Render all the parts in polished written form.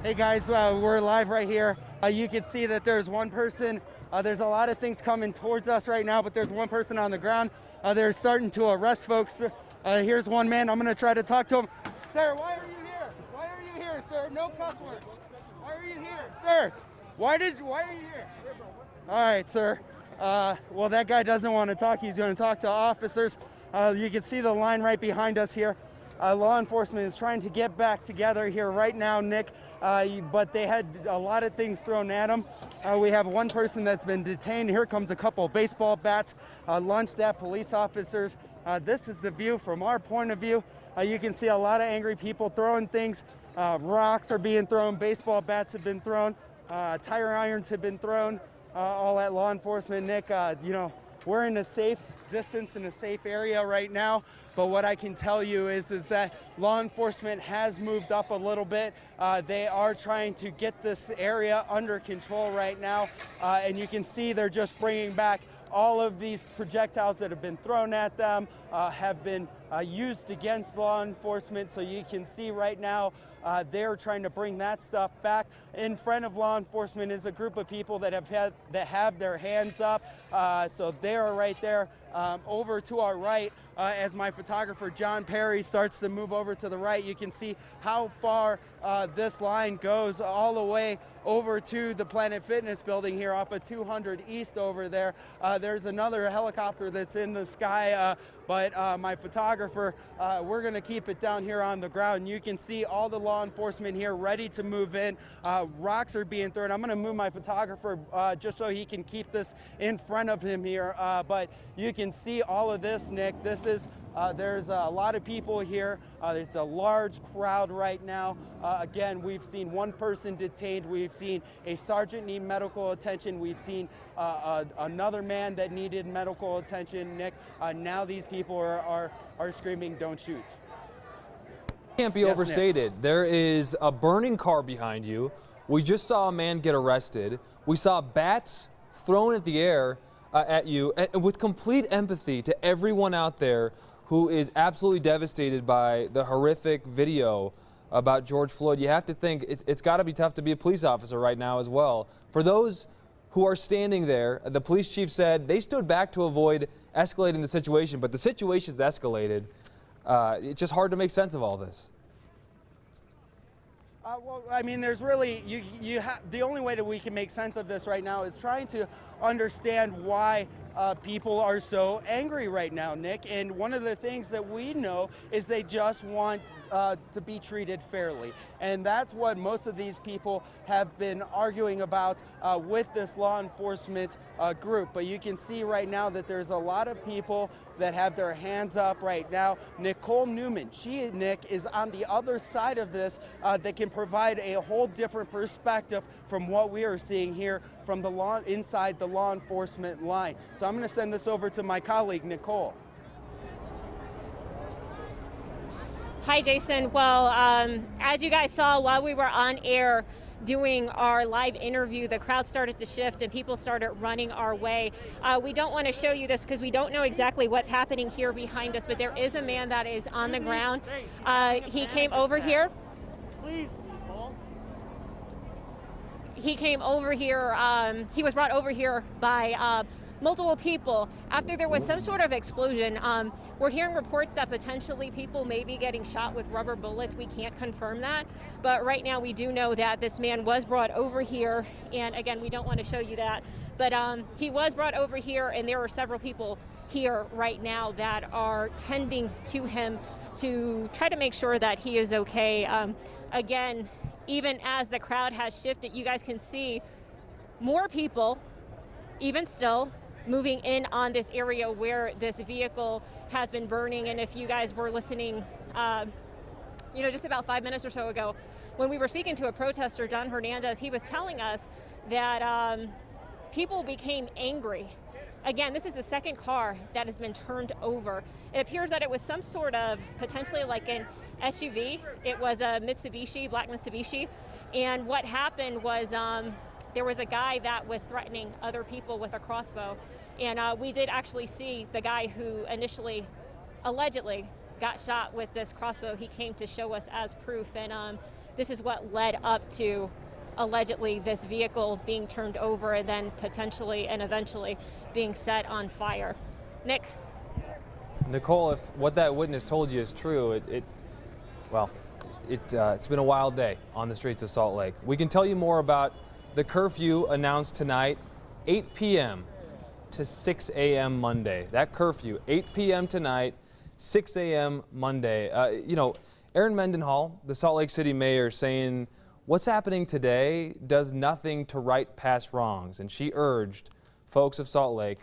Hey guys, we're live right here. You can see that there's one person. There's a lot of things coming towards us right now, but there's one person on the ground. They're starting to arrest folks. Here's one man. I'm going to try to talk to him. Sir, why are you here? Why are you here, sir? No cuss words. Why are you here, sir? Why are you here? All right, sir. Well, that guy doesn't want to talk. He's going to talk to officers. You can see the line right behind us here. Law enforcement is trying to get back together here right now, Nick, but they had a lot of things thrown at them. We have one person that's been detained. Here comes a couple baseball bats launched at police officers. This is the view from our point of view. You can see a lot of angry people throwing things. Rocks are being thrown, baseball bats have been thrown, tire irons have been thrown, all at law enforcement. Nick, you know, we're in a safe distance in a safe area right now, but what I can tell you is that law enforcement has moved up a little bit. They are trying to get this area under control right now, and you can see they're just bringing back all of these projectiles that have been thrown at them, have been used against law enforcement. So you can see right now they're trying to bring that stuff back. In front of law enforcement is a group of people that have their hands up. So they're right there. Over to our right, as my photographer John Perry starts to move over to the right, you can see how far this line goes all the way over to the Planet Fitness building here off of 200 East over there. There's another helicopter that's in the sky, but my photographer, we're going to keep it down here on the ground. You can see all the law enforcement here ready to move in. Rocks are being thrown. I'm going to move my photographer just so he can keep this in front of him here, but you can see all of this, Nick. This is there's a lot of people here. There's a large crowd right now. Again, we've seen one person detained. We've seen a sergeant need medical attention. We've seen another man that needed medical attention, Nick. Now these people are screaming, "Don't shoot." Can't be overstated. Nick. There is a burning car behind you. We just saw a man get arrested. We saw bats thrown at the air at you, and with complete empathy to everyone out there who is absolutely devastated by the horrific video about George Floyd. You have to think it's got to be tough to be a police officer right now as well. For those who are standing there, the police chief said they stood back to avoid escalating the situation, but the situation's escalated. It's just hard to make sense of all this. Well, I mean, there's really, the only way that we can make sense of this right now is trying to understand why people are so angry right now, Nick. And one of the things that we know is they just want to be treated fairly. And that's what most of these people have been arguing about with this law enforcement group. But you can see right now that there's a lot of people that have their hands up right now. Nicole Newman, she, Nick, is on the other side of this that can provide a whole different perspective from what we are seeing here from the inside the law enforcement line. So I'm going to send this over to my colleague, Nicole. Hi, Jason. Well, as you guys saw while we were on air doing our live interview, the crowd started to shift and people started running our way. We don't want to show you this because we don't know exactly what's happening here behind us, but there is a man that is on the ground. He came over here. He came over here. He was brought over here by multiple people after there was some sort of explosion. We're hearing reports that potentially people may be getting shot with rubber bullets. We can't confirm that, but right now we do know that this man was brought over here, and again, we don't want to show you that, but he was brought over here, and there are several people here right now that are tending to him to try to make sure that he is okay. Again, even as the crowd has shifted, you guys can see more people, even still, moving in on this area where this vehicle has been burning. And if you guys were listening, just about 5 minutes or so ago, when we were speaking to a protester, John Hernandez, he was telling us that people became angry. Again, this is the second car that has been turned over. It appears that it was some sort of potentially like an SUV. It was a Mitsubishi, black Mitsubishi. And what happened was there was a guy that was threatening other people with a crossbow. And we did actually see the guy who initially, allegedly, got shot with this crossbow. He came to show us as proof. And this is what led up to allegedly this vehicle being turned over and then potentially and eventually being set on fire. Nick? Nicole, if what that witness told you is true, it's been a wild day on the streets of Salt Lake. We can tell you more about the curfew announced tonight, 8 p.m. to 6 a.m. Monday. That curfew, 8 p.m. tonight, 6 a.m. Monday. Erin Mendenhall, the Salt Lake City mayor, saying what's happening today does nothing to right past wrongs, and she urged folks of Salt Lake,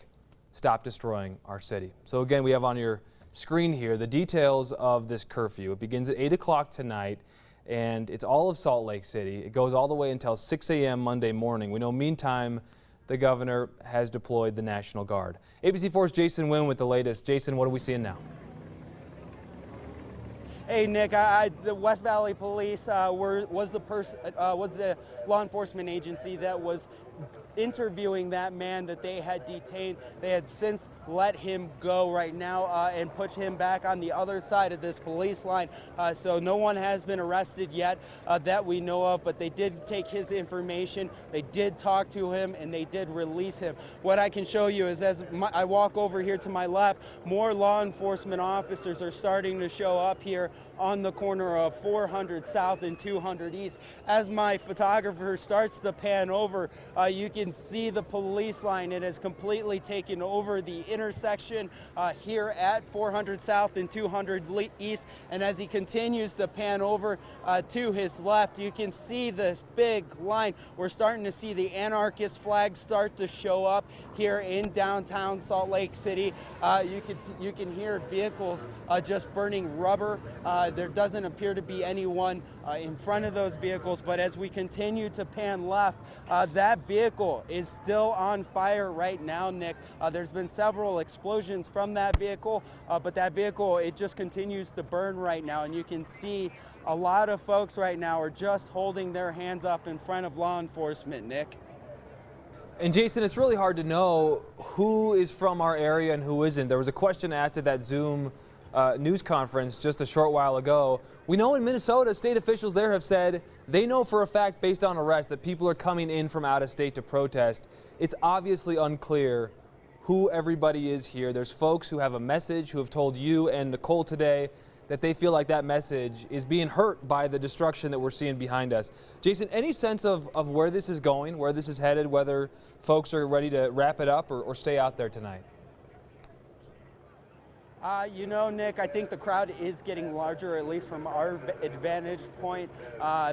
stop destroying our city. So again, we have on your screen here the details of this curfew. It begins at 8 o'clock tonight, and it's all of Salt Lake City. It goes all the way until 6 a.m. Monday morning. We know meantime the governor has deployed the National Guard. ABC4's Jason Wynn with the latest. Jason, what are we seeing now? Hey Nick, the West Valley Police was the law enforcement agency that was interviewing that man that they had detained. They had since let him go right now and put him back on the other side of this police line. So no one has been arrested yet that we know of, but they did take his information, they did talk to him, and they did release him. What I can show you is as I walk over here to my left, more law enforcement officers are starting to show up here on the corner of 400 South and 200 East. As my photographer starts to pan over, you can see the police line. It has completely taken over the intersection here at 400 South and 200 East. And as he continues to pan over to his left, you can see this big line. We're starting to see the anarchist flags start to show up here in downtown Salt Lake City. You can hear vehicles just burning rubber. There doesn't appear to be anyone in front of those vehicles, but as we continue to pan left, that vehicle is still on fire right now, Nick. There's been several explosions from that vehicle, but that vehicle, it just continues to burn right now, and you can see a lot of folks right now are just holding their hands up in front of law enforcement, Nick. And Jason, it's really hard to know who is from our area and who isn't. There was a question asked at that Zoom news conference just a short while ago. We know in Minnesota, state officials there have said they know for a fact, based on arrest, that people are coming in from out of state to protest. It's obviously unclear who everybody is here. There's folks who have a message, who have told you and Nicole today that they feel like that message is being hurt by the destruction that we're seeing behind us. Jason, any sense of where this is going, where this is headed, whether folks are ready to wrap it up or stay out there tonight? Nick, I think the crowd is getting larger, at least from our vantage point.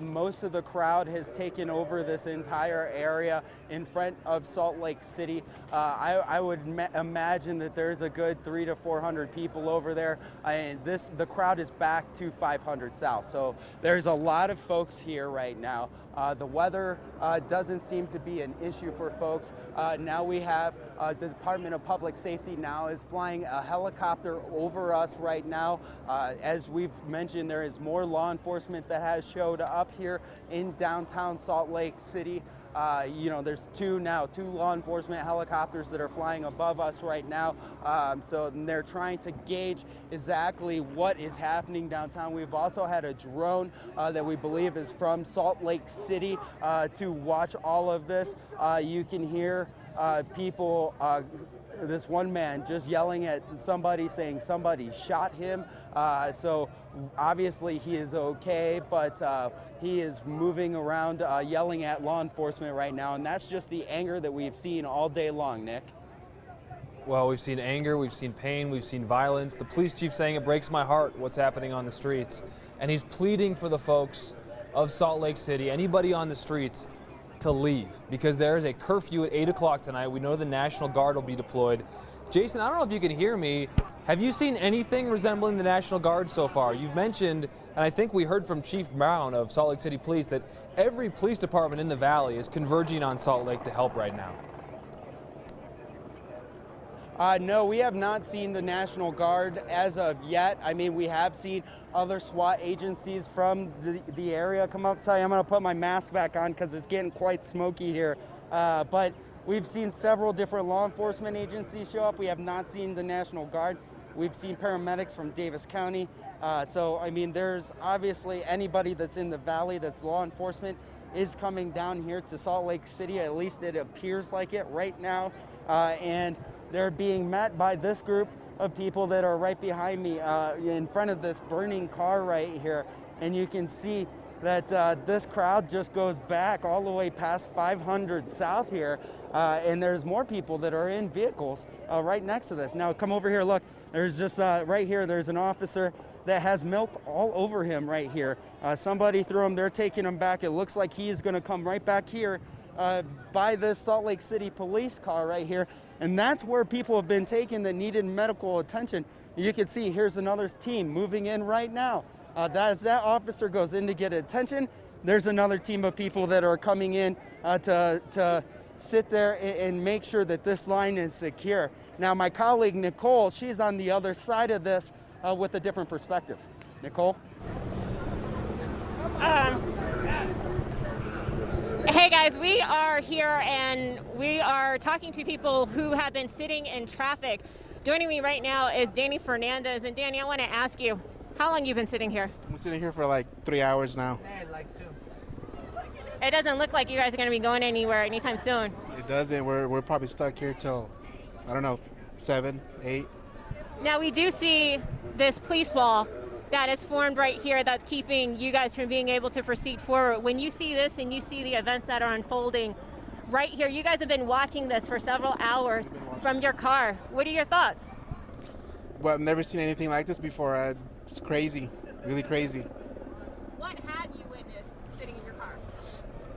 Most of the crowd has taken over this entire area in front of Salt Lake City. I would imagine that there's a good 300 to 400 people over there. And the crowd is back to 500 South. So there's a lot of folks here right now. The weather doesn't seem to be an issue for folks. Now we have the Department of Public Safety now is flying a helicopter over us right now. As we've mentioned, there is more law enforcement that has showed up here in downtown Salt Lake City. There's two law enforcement helicopters that are flying above us right now. So they're trying to gauge exactly what is happening downtown. We've also had a drone that we believe is from Salt Lake City to watch all of this. You can hear people, this one man just yelling at somebody, saying somebody shot him. So obviously he is okay, but he is moving around yelling at law enforcement right now, and that's just the anger that we've seen all day long, Nick. Well, we've seen anger, we've seen pain, we've seen violence. The police chief saying it breaks my heart what's happening on the streets, and he's pleading for the folks of Salt Lake City, anybody on the streets, to leave, because there is a curfew at 8 o'clock tonight. We know the National Guard will be deployed. Jason, I don't know if you can hear me. Have you seen anything resembling the National Guard so far? You've mentioned, and I think we heard from Chief Brown of Salt Lake City Police, that every police department in the valley is converging on Salt Lake to help right now. No, we have not seen the National Guard as of yet. I mean, we have seen other SWAT agencies from the area come up. Sorry, I'm going to put my mask back on because it's getting quite smoky here. But we've seen several different law enforcement agencies show up. We have not seen the National Guard. We've seen paramedics from Davis County. So, I mean, there's obviously anybody that's in the valley that's law enforcement is coming down here to Salt Lake City. At least it appears like it right now. And they're being met by this group of people that are right behind me in front of this burning car right here. And you can see that this crowd just goes back all the way past 500 South here. And there's more people that are in vehicles right next to this. Now come over here, look, there's just right here, there's an officer that has milk all over him right here. Somebody threw him, they're taking him back. It looks like he is gonna come right back here by this Salt Lake City police car right here. And that's where people have been taken that needed medical attention. You can see here's another team moving in right now. As that officer goes in to get attention, there's another team of people that are coming in to sit there and make sure that this line is secure. Now my colleague Nicole, she's on the other side of this with a different perspective. Nicole? Hey guys, we are here and we are talking to people who have been sitting in traffic. Joining me right now is Danny Fernandez. And Danny, I want to ask you, how long you been sitting here? I'm sitting here for like 3 hours now. Like 2. It doesn't look like you guys are going to be going anywhere anytime soon. It doesn't. We're probably stuck here till, I don't know, 7, 8. Now we do see this police wall that is formed right here that's keeping you guys from being able to proceed forward. When you see this and you see the events that are unfolding right here, you guys have been watching this for several hours from your car. What are your thoughts? Well, I've never seen anything like this before. It's crazy, really crazy. What have you witnessed sitting in your car?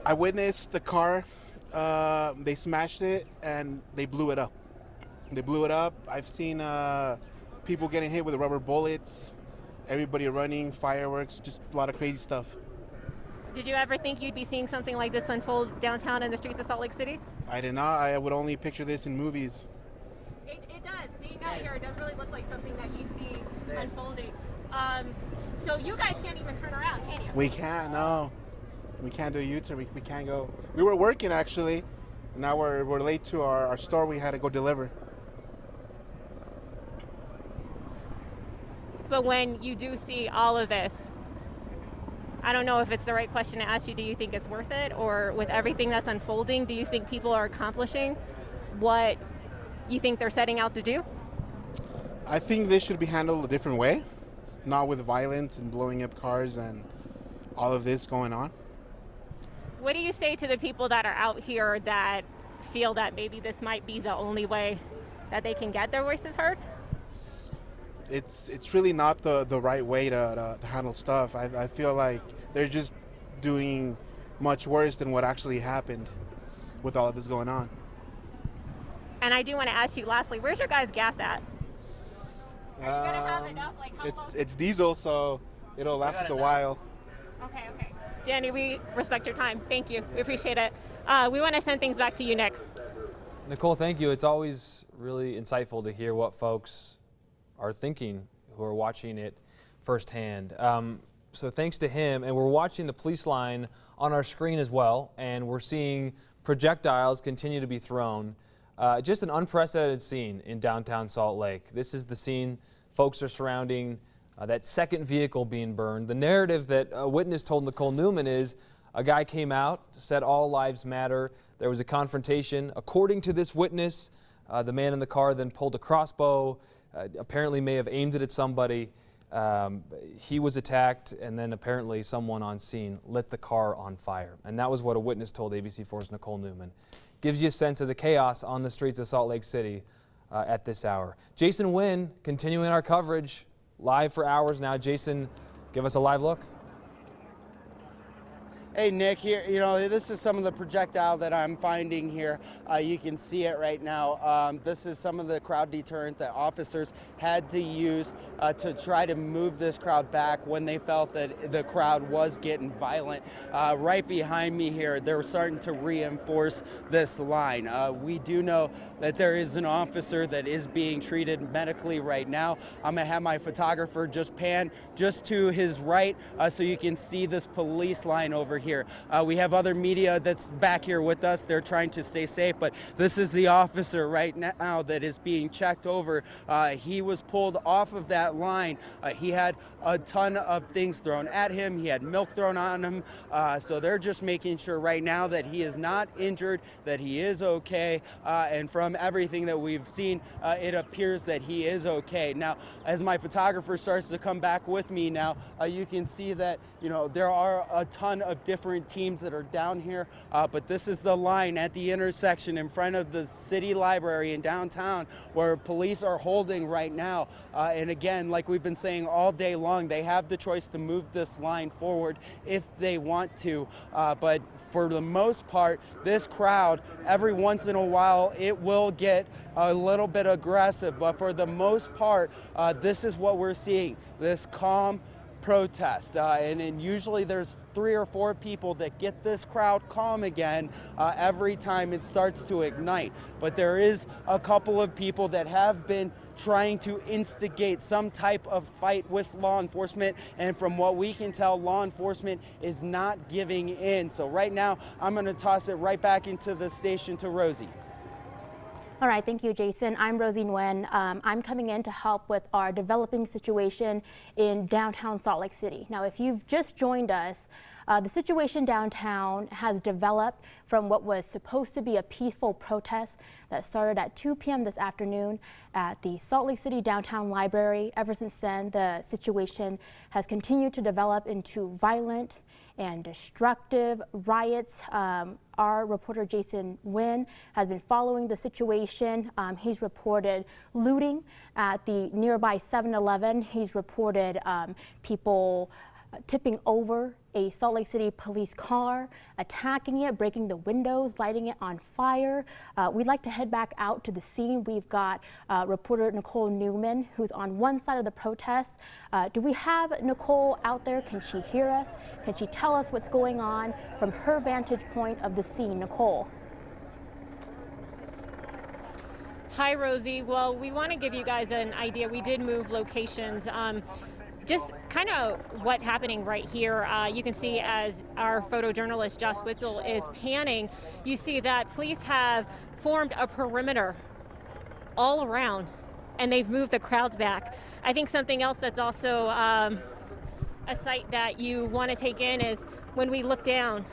I witnessed the car, they smashed it and they blew it up. They blew it up. I've seen people getting hit with rubber bullets, everybody running, fireworks, just a lot of crazy stuff. Did you ever think you'd be seeing something like this unfold downtown in the streets of Salt Lake City? I did not. I would only picture this in movies. It does. Being out here, it does really look like something that you see unfolding. So you guys can't even turn around, can you? We can't, no. We can't do a U-turn. We can't go. We were working, actually. Now we're late to our store. We had to go deliver. But when you do see all of this, I don't know if it's the right question to ask you. Do you think it's worth it? Or with everything that's unfolding, do you think people are accomplishing what you think they're setting out to do? I think this should be handled a different way, not with violence and blowing up cars and all of this going on. What do you say to the people that are out here that feel that maybe this might be the only way that they can get their voices heard? It's really not the right way to handle stuff. I feel like they're just doing much worse than what actually happened with all of this going on. And I do want to ask you lastly, where's your guys' gas at? Are you going to have enough? Like how long? It's diesel, so it'll last us a while. Okay. Danny, we respect your time. Thank you. We appreciate it. We want to send things back to you, Nick. Nicole, thank you. It's always really insightful to hear what folks are thinking who are watching it firsthand. So thanks to him, and we're watching the police line on our screen as well, and we're seeing projectiles continue to be thrown. Just an unprecedented scene in downtown Salt Lake. This is the scene folks are surrounding that second vehicle being burned. The narrative that a witness told Nicole Newman is a guy came out, said all lives matter. There was a confrontation. According to this witness, the man in the car then pulled a crossbow, apparently may have aimed it at somebody. He was attacked, and then apparently someone on scene lit the car on fire. And that was what a witness told ABC4's Nicole Newman. Gives you a sense of the chaos on the streets of Salt Lake City at this hour. Jason Wynn continuing our coverage live for hours now. Jason, give us a live look. Hey Nick, here, this is some of the projectile that I'm finding here. You can see it right now. This is some of the crowd deterrent that officers had to use to try to move this crowd back when they felt that the crowd was getting violent. Right behind me here, they're starting to reinforce this line. We do know that there is an officer that is being treated medically right now. I'm gonna have my photographer just pan just to his right so you can see this police line over here. We have other media that's back here with us. They're trying to stay safe, but this is the officer right now that is being checked over. He was pulled off of that line. He had a ton of things thrown at him. He had milk thrown on him. So they're just making sure right now that he is not injured, that he is okay. And from everything that we've seen, it appears that he is okay. Now, as my photographer starts to come back with me now, you can see that, you know, there are a ton of different teams that are down here, but this is the line at the intersection in front of the city library in downtown where police are holding right now. And again, like we've been saying all day long, they have the choice to move this line forward if they want to. But for the most part, this crowd, every once in a while, it will get a little bit aggressive. But for the most part, this is what we're seeing, this calm protest. And then usually there's 3 or 4 people that get this crowd calm again every time it starts to ignite. But there is a couple of people that have been trying to instigate some type of fight with law enforcement, and from what we can tell, law enforcement is not giving in. So right now, I'm going to toss it right back into the station to Rosie. All right, thank you, Jason. I'm Rosie Nguyen. I'm coming in to help with our developing situation in downtown Salt Lake City. Now, if you've just joined us, the situation downtown has developed from what was supposed to be a peaceful protest that started at 2 p.m. this afternoon at the Salt Lake City Downtown Library. Ever since then, the situation has continued to develop into violent and destructive riots. Our reporter Jason Nguyen has been following the situation. He's reported looting at the nearby 7-Eleven. He's reported people tipping over a Salt Lake City police car, attacking it, breaking the windows, lighting it on fire. We'd like to head back out to the scene. We've got reporter Nicole Newman, who's on one side of the protest. Do we have Nicole out there? Can she hear us? Can she tell us what's going on from her vantage point of the scene? Nicole. Hi, Rosie. Well, we want to give you guys an idea. We did move locations. Just kind of what's happening right here. You can see as our photojournalist Josh Witzel is panning, you see that police have formed a perimeter all around and they've moved the crowds back. I think something else that's also a sight that you want to take in is when we look down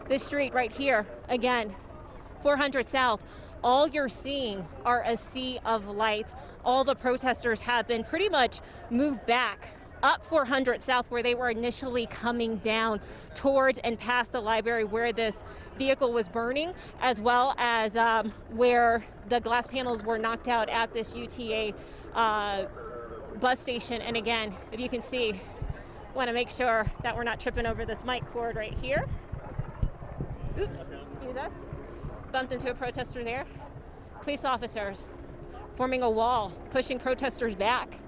this street right here, again, 400 South. All you're seeing are a sea of lights. All the protesters have been pretty much moved back up 400 South where they were initially coming down towards and past the library where this vehicle was burning, as well as where the glass panels were knocked out at this UTA bus station. And again, if you can see, want to make sure that we're not tripping over this mic cord right here. Oops, excuse us. Bumped into a protester there. Police officers forming a wall, pushing protesters back.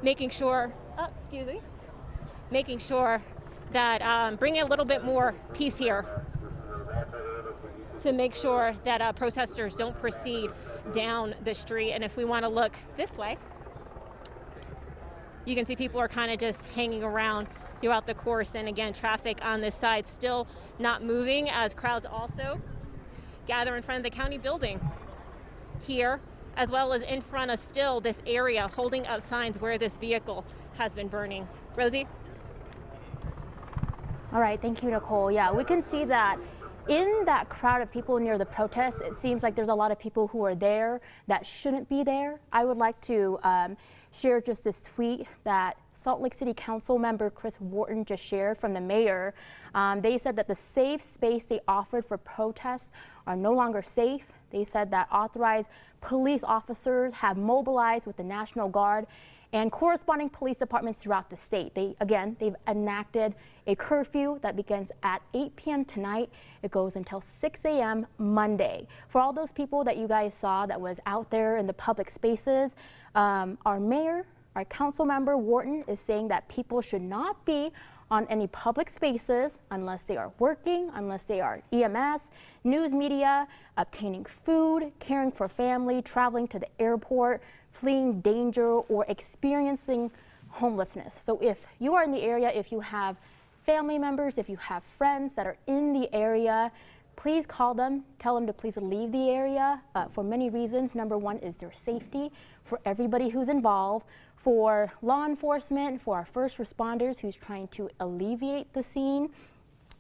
Making sure, making sure that bring a little bit more peace here to make sure that protesters don't proceed down the street. And if we want to look this way, you can see people are kind of just hanging around throughout the course. And again, traffic on this side still not moving as crowds also gather in front of the county building here, as well as in front of still this area holding up signs where this vehicle has been burning. Rosie? All right, thank you, Nicole. Yeah, we can see that in that crowd of people near the protest, it seems like there's a lot of people who are there that shouldn't be there. I would like to share just this tweet that Salt Lake City Council member Chris Wharton just shared from the mayor. They said that the safe space they offered for protests are no longer safe. They said that authorized police officers have mobilized with the National Guard and corresponding police departments throughout the state. They've enacted a curfew that begins at 8 p.m. tonight. It goes until 6 a.m. Monday. For all those people that you guys saw that was out there in the public spaces, our mayor, our council member Wharton is saying that people should not be on any public spaces unless they are working, unless they are EMS, news media, obtaining food, caring for family, traveling to the airport, fleeing danger, or experiencing homelessness. So if you are in the area, if you have family members, if you have friends that are in the area, please call them, tell them to please leave the area for many reasons. Number one is their safety for everybody who's involved, for law enforcement, for our first responders who's trying to alleviate the scene.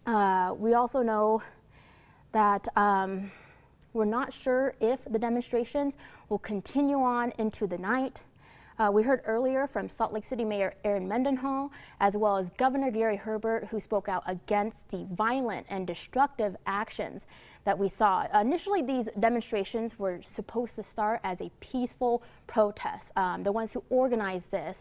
We also know that we're not sure if the demonstrations will continue on into the night. We heard earlier from Salt Lake City Mayor Aaron Mendenhall, as well as Governor Gary Herbert, who spoke out against the violent and destructive actions that we saw. Initially, these demonstrations were supposed to start as a peaceful protest. The ones who organized this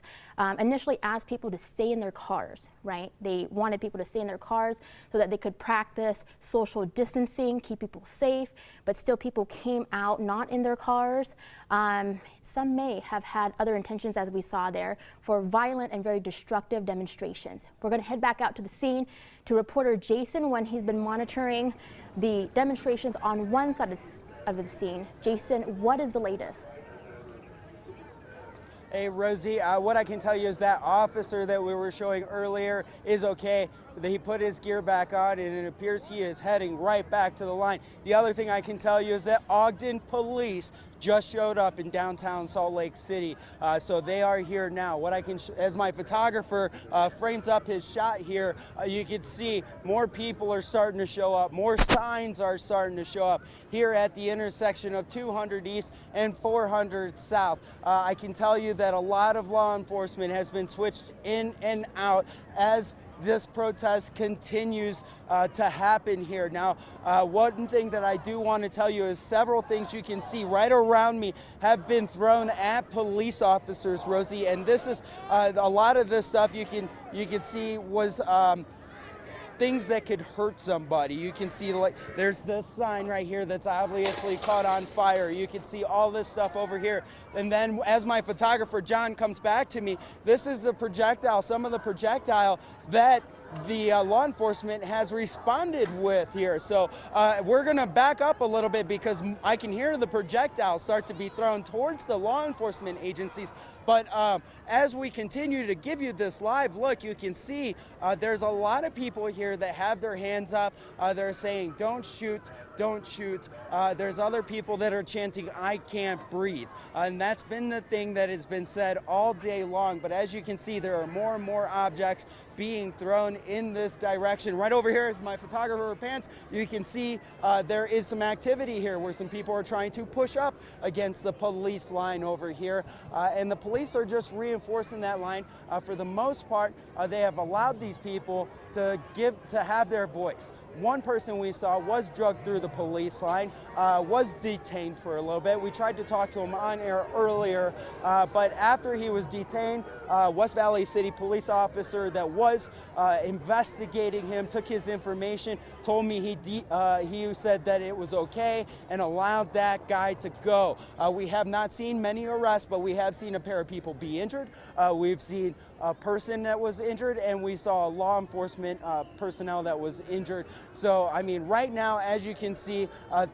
initially asked people to stay in their cars, right? They wanted people to stay in their cars so that they could practice social distancing, keep people safe, but still people came out not in their cars. Some may have had other intentions, as we saw there, for violent and very destructive demonstrations. We're going to head back out to the scene to reporter Jason when he's been monitoring the demonstrations on one side of the scene. Jason, what is the latest? Hey, Rosie, what I can tell you is that officer that we were showing earlier is okay. He put his gear back on, and it appears he is heading right back to the line. The other thing I can tell you is that Ogden Police just showed up in downtown Salt Lake City, so they are here now. What I can, as my photographer frames up his shot here, you can see more people are starting to show up, more signs are starting to show up here at the intersection of 200 East and 400 South. I can tell you that a lot of law enforcement has been switched in and out as this protest continues to happen here. Now, one thing that I do want to tell you is several things you can see right around me have been thrown at police officers, Rosie, and this is a lot of this stuff you can see was things that could hurt somebody. You can see, like, there's this sign right here that's obviously caught on fire. You can see all this stuff over here. And then as my photographer John comes back to me, this is the projectile, some of the projectile that the law enforcement has responded with here. So we're gonna back up a little bit because I can hear the projectiles start to be thrown towards the law enforcement agencies. But as we continue to give you this live look, you can see there's a lot of people here that have their hands up. They're saying, don't shoot, don't shoot. There's other people that are chanting, I can't breathe. And that's been the thing that has been said all day long. But as you can see, there are more and more objects being thrown in this direction. Right over here, as my photographer pans, you can see there is some activity here where some people are trying to push up against the police line over here. And the police are just reinforcing that line. For the most part, they have allowed these people to have their voice. One person we saw was drugged through the police line, was detained for a little bit. We tried to talk to him on air earlier, but after he was detained, West Valley City police officer that was investigating him took his information, told me he said that it was okay and allowed that guy to go. We have not seen many arrests, but we have seen a pair of people be injured. We've seen a person that was injured, and we saw law enforcement personnel that was injured. So, I mean, right now, as you can see,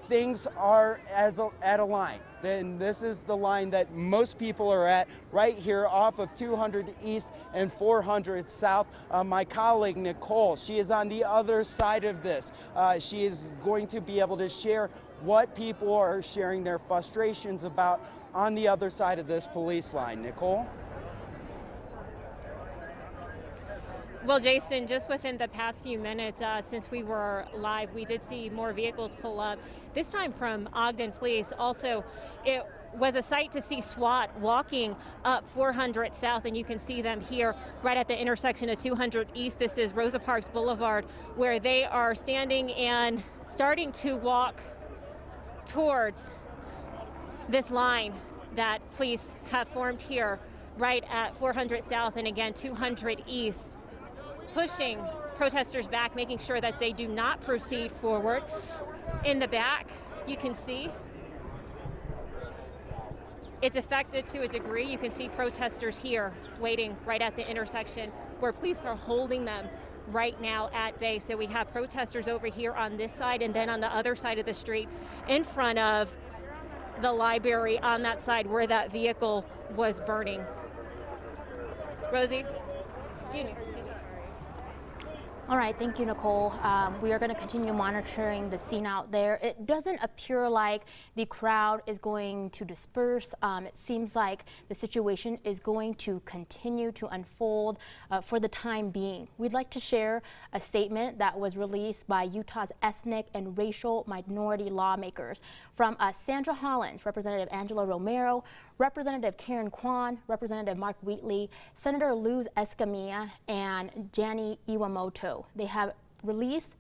things are at a line. Then this is the line that most people are at right here off of 200 East and 400 South. My colleague Nicole, she is on the other side of this. She is going to be able to share what people are sharing their frustrations about on the other side of this police line. Nicole? Well, Jason, just within the past few minutes since we were live, we did see more vehicles pull up, this time from Ogden Police. Also, it was a sight to see SWAT walking up 400 South, and you can see them here right at the intersection of 200 East. This is Rosa Parks Boulevard, where they are standing and starting to walk towards this line that police have formed here right at 400 South and again 200 East, pushing protesters back, making sure that they do not proceed forward. In the back, you can see it's affected to a degree. You can see protesters here waiting right at the intersection where police are holding them right now at bay. So we have protesters over here on this side, and then on the other side of the street in front of the library on that side where that vehicle was burning. Rosie? Excuse me. All right, thank you, Nicole. We are going to continue monitoring the scene out there. It doesn't appear like the crowd is going to disperse. It seems like the situation is going to continue to unfold for the time being. We'd like to share a statement that was released by Utah's ethnic and racial minority lawmakers from Sandra Hollins, Representative Angela Romero, Representative Karen Kwan, Representative Mark Wheatley, Senator Luz Escamilla, and Jani Iwamoto. They have released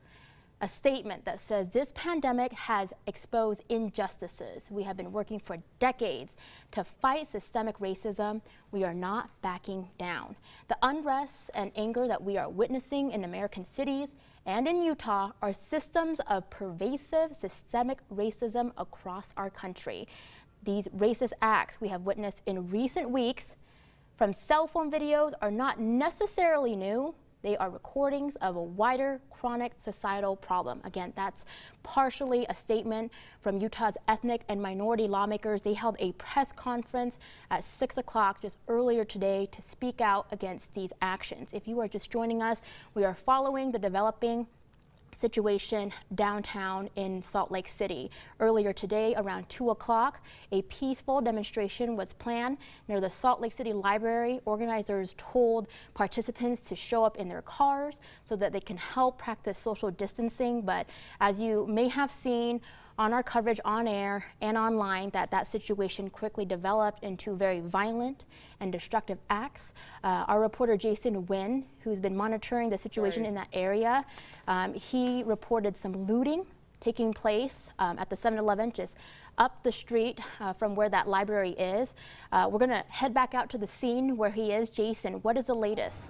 a statement that says this pandemic has exposed injustices. We have been working for decades to fight systemic racism. We are not backing down. The unrest and anger that we are witnessing in American cities and in Utah are systems of pervasive systemic racism across our country. These racist acts we have witnessed in recent weeks from cell phone videos are not necessarily new. They are recordings of a wider chronic societal problem. Again, that's partially a statement from Utah's ethnic and minority lawmakers. They held a press conference at 6 o'clock just earlier today to speak out against these actions. If you are just joining us, we are following the developing situation downtown in Salt Lake City. Earlier today, around 2 o'clock, a peaceful demonstration was planned near the Salt Lake City Library. Organizers told participants to show up in their cars so that they can help practice social distancing. But as you may have seen on our coverage on air and online, that situation quickly developed into very violent and destructive acts. Our reporter Jason Nguyen, who's been monitoring the situation in that area, he reported some looting taking place at the 7-Eleven just up the street from where that library is. We're gonna head back out to the scene where he is. Jason, what is the latest?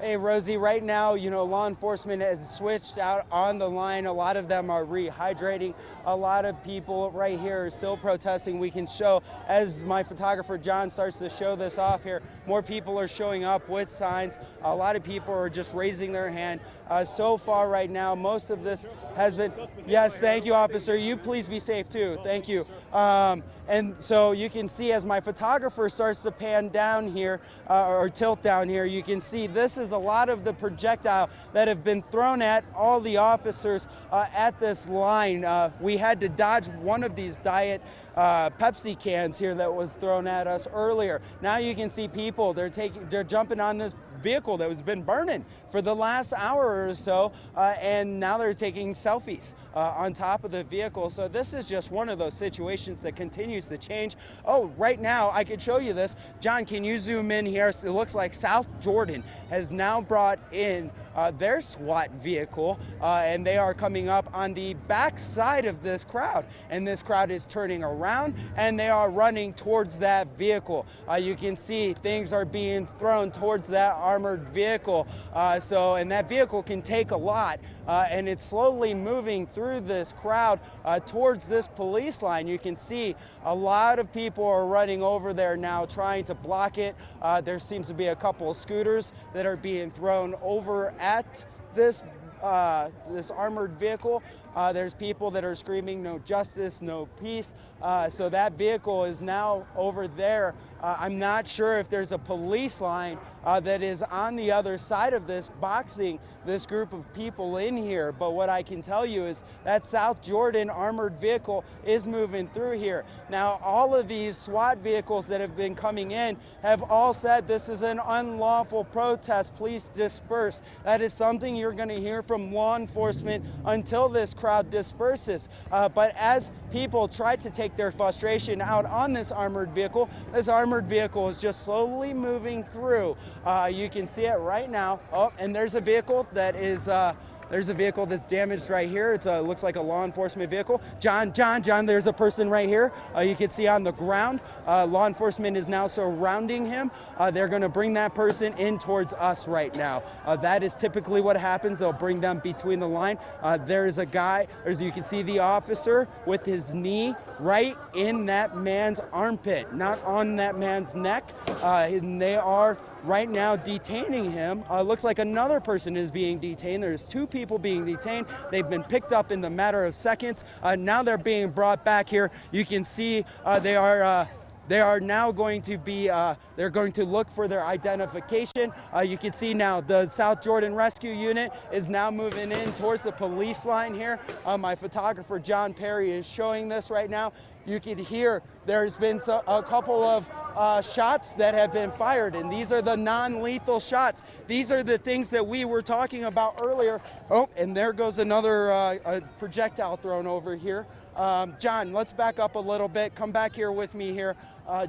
Hey, Rosie, right now, law enforcement has switched out on the line. A lot of them are rehydrating. A lot of people right here are still protesting. We can show, as my photographer John starts to show this off here, more people are showing up with signs. A lot of people are just raising their hand. So far right now, most of this has been, yes, thank you, officer. You please be safe too, thank you. And so you can see as my photographer starts to pan down here, or tilt down here, you can see this is a lot of the projectile that have been thrown at all the officers at this line. We had to dodge one of these Diet Pepsi cans here that was thrown at us earlier. Now you can see people, they're jumping on this vehicle that has been burning for the last hour or so, and now they're taking selfies on top of the vehicle. So this is just one of those situations that continues to change. Oh, right now I could show you this. John, can you zoom in here? So it looks like South Jordan has now brought in their SWAT vehicle, and they are coming up on the back side of this crowd, and this crowd is turning around and they are running towards that vehicle. You can see things are being thrown towards that armored vehicle, and that vehicle can take a lot, and it's slowly moving through this crowd towards this police line. You can see a lot of people are running over there now trying to block it. There seems to be a couple of scooters that are being thrown over at this armored vehicle. There's people that are screaming no justice, no peace. So that vehicle is now over there. I'm not sure if there's a police line that is on the other side of this, boxing this group of people in here. But what I can tell you is that South Jordan armored vehicle is moving through here. Now, all of these SWAT vehicles that have been coming in have all said this is an unlawful protest. Please disperse. That is something you're going to hear from law enforcement until this crowd disperses. But as people try to take their frustration out on this armored vehicle is just slowly moving through. You can see it right now. Oh, and there's a vehicle that is there's a vehicle that's damaged right here. It looks like a law enforcement vehicle. John, there's a person right here. You can see on the ground. Law enforcement is now surrounding him. They're going to bring that person in towards us right now. That is typically what happens. They'll bring them between the line. There's a guy, as you can see, the officer with his knee right in that man's armpit, not on that man's neck. And they are right now detaining him. Looks like another person is being detained. There's two people being detained. They've been picked up in the matter of seconds. Now they're being brought back here. You can see they are They are now going to be, they're going to look for their identification. You can see now the South Jordan Rescue Unit is now moving in towards the police line here. My photographer John Perry is showing this right now. You can hear there's been a couple of shots that have been fired, and these are the non-lethal shots. These are the things that we were talking about earlier. Oh, and there goes another projectile thrown over here. John, let's back up a little bit. Come back here with me here,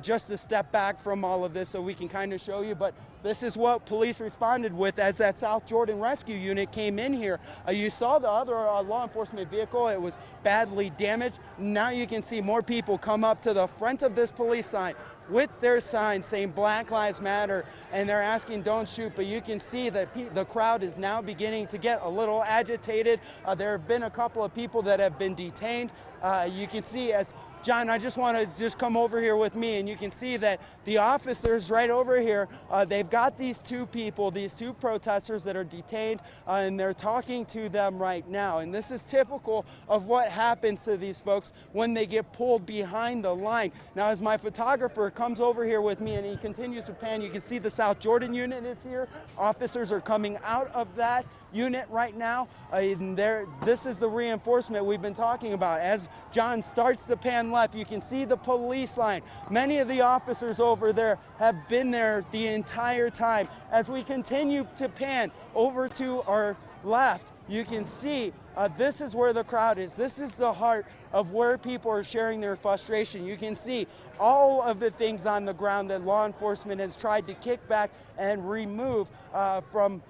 just a step back from all of this so we can kind of show you. But this is what police responded with as that South Jordan Rescue Unit came in here. You saw the other law enforcement vehicle. It was badly damaged. Now you can see more people come up to the front of this police sign with their sign saying Black Lives Matter, and they're asking don't shoot. But you can see that the crowd is now beginning to get a little agitated. There have been a couple of people that have been detained. You can see, as John, I just want to just come over here with me, and you can see that the officers right over here, they've got these two people, these two protesters that are detained, and they're talking to them right now. And this is typical of what happens to these folks when they get pulled behind the line. Now, as my photographer comes over here with me and he continues to pan, you can see the South Jordan unit is here. Officers are coming out of that unit right now. This is the reinforcement we've been talking about. As John starts to pan left, you can see the police line. Many of the officers over there have been there the entire time. As we continue to pan over to our left, you can see this is where the crowd is. This is the heart of where people are sharing their frustration. You can see all of the things on the ground that law enforcement has tried to kick back and remove from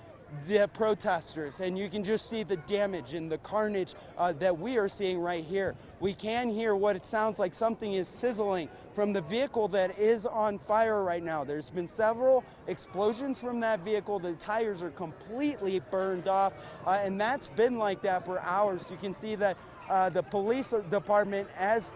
the protesters, and you can just see the damage and the carnage that we are seeing right here. We can hear what it sounds like something is sizzling from the vehicle that is on fire right now. There's been several explosions from that vehicle. The tires are completely burned off, and that's been like that for hours. You can see that the police department, as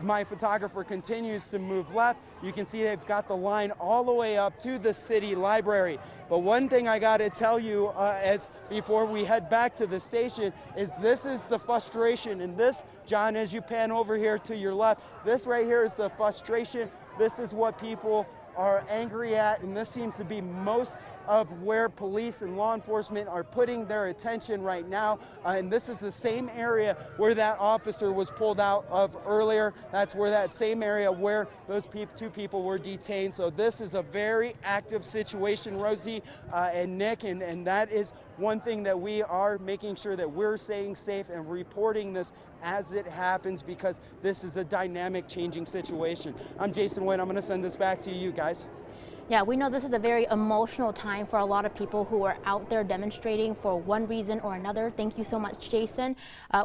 my photographer continues to move left, you can see they've got the line all the way up to the city library. But one thing I got to tell you as before we head back to the station is this is the frustration. And this, John, as you pan over here to your left, this right here is the frustration. This is what people are angry at, and this seems to be most of where police and law enforcement are putting their attention right now. And this is the same area where that officer was pulled out of earlier. That's where that same area where those two people were detained. So this is a very active situation, Rosie and Nick, and that is one thing that we are making sure that we're staying safe and reporting this as it happens, because this is a dynamic, changing situation. I'm Jason Wynn. I'm going to send this back to you guys. Yeah, we know this is a very emotional time for a lot of people who are out there demonstrating for one reason or another. Thank you so much, Jason.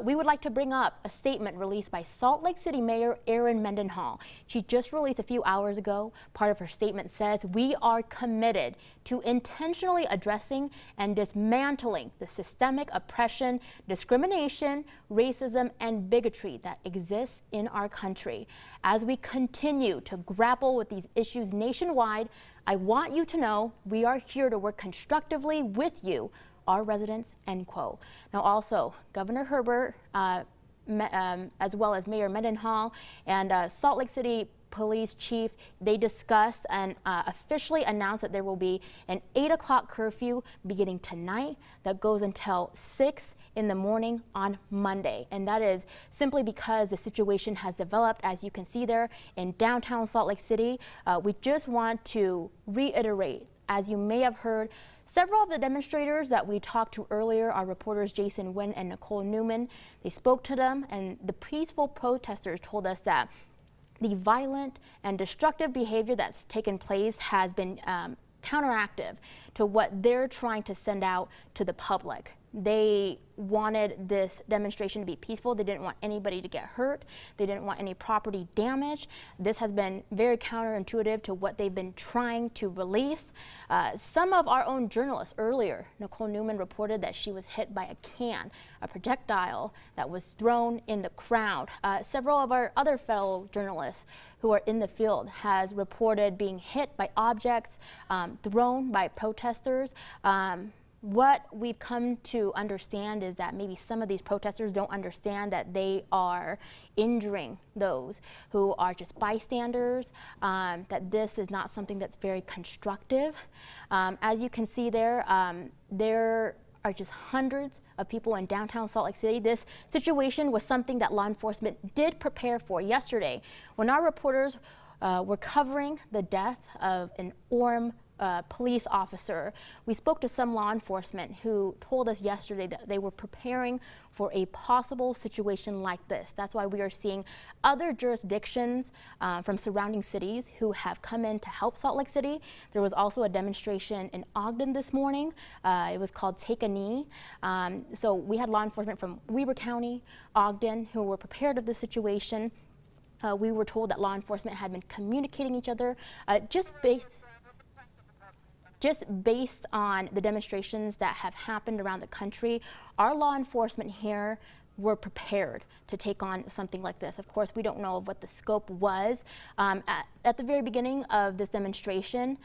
We would like to bring up a statement released by Salt Lake City Mayor Erin Mendenhall. She just released a few hours ago. Part of her statement says, "We are committed to intentionally addressing and dismantling the systemic oppression, discrimination, racism, and bigotry that exists in our country. As we continue to grapple with these issues nationwide, I want you to know we are here to work constructively with you, our residents," end quote. Now also, Governor Herbert, as well as Mayor Mendenhall and Salt Lake City Police Chief, they discussed and officially announced that there will be an 8 o'clock curfew beginning tonight that goes until 6 in the morning on Monday. And that is simply because the situation has developed, as you can see there in downtown Salt Lake City. We just want to reiterate, as you may have heard, several of the demonstrators that we talked to earlier, our reporters Jason Wynn and Nicole Newman, they spoke to them, and the peaceful protesters told us that the violent and destructive behavior that's taken place has been counteractive to what they're trying to send out to the public. They wanted this demonstration to be peaceful. They didn't want anybody to get hurt. They didn't want any property damage. This has been very counterintuitive to what they've been trying to release. Some of our own journalists earlier, Nicole Newman reported that she was hit by a projectile that was thrown in the crowd. Several of our other fellow journalists who are in the field has reported being hit by objects thrown by protesters. what we've come to understand is that maybe some of these protesters don't understand that they are injuring those who are just bystanders, that this is not something that's very constructive. As you can see there, there are just hundreds of people in downtown Salt Lake City. This situation was something that law enforcement did prepare for yesterday when our reporters were covering the death of an Orem police officer. We spoke to some law enforcement who told us yesterday that they were preparing for a possible situation like this. That's why we are seeing other jurisdictions from surrounding cities who have come in to help Salt Lake City. There was also a demonstration in Ogden this morning. It was called Take a Knee. So we had law enforcement from Weber County, Ogden, who were prepared of the situation. We were told that law enforcement had been communicating each other just based on the demonstrations that have happened around the country. Our law enforcement here were prepared to take on something like this. Of course, we don't know what the scope was. At the very beginning of this demonstration,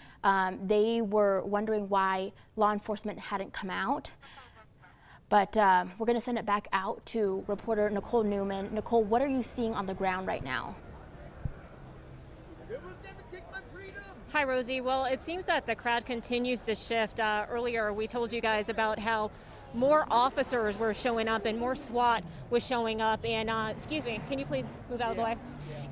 they were wondering why law enforcement hadn't come out. But we're going to send it back out to reporter Nicole Newman. Nicole, what are you seeing on the ground right now? Hi, Rosie. Well, it seems that the crowd continues to shift. Earlier, we told you guys about how more officers were showing up and more SWAT was showing up. And excuse me, can you please move out of the way?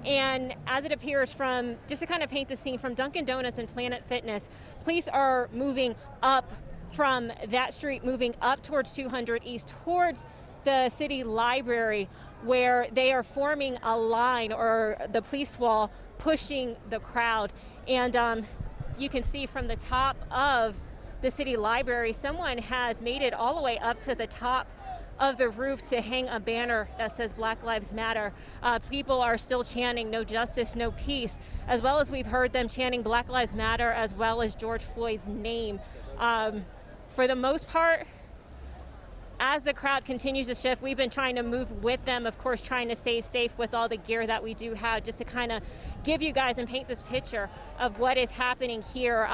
And as it appears from, just to kind of paint the scene, from Dunkin' Donuts and Planet Fitness, police are moving up from that street, moving up towards 200 East, towards the city library, where they are forming a line, or the police wall, pushing the crowd. And you can see from the top of the city library, someone has made it all the way up to the top of the roof to hang a banner that says Black Lives Matter. People are still chanting no justice, no peace, as well as we've heard them chanting Black Lives Matter as well as George Floyd's name. For the most part, as the crowd continues to shift, we've been trying to move with them, of course, trying to stay safe with all the gear that we do have, just to kind of give you guys and paint this picture of what is happening here.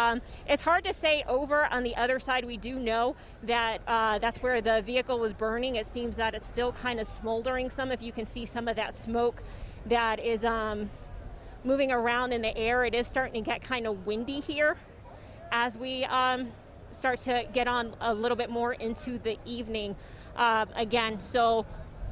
It's hard to say over on the other side. We do know that that's where the vehicle was burning. It seems that it's still kind of smoldering some. If you can see some of that smoke that is moving around in the air, it is starting to get kind of windy here as we start to get on a little bit more into the evening again. So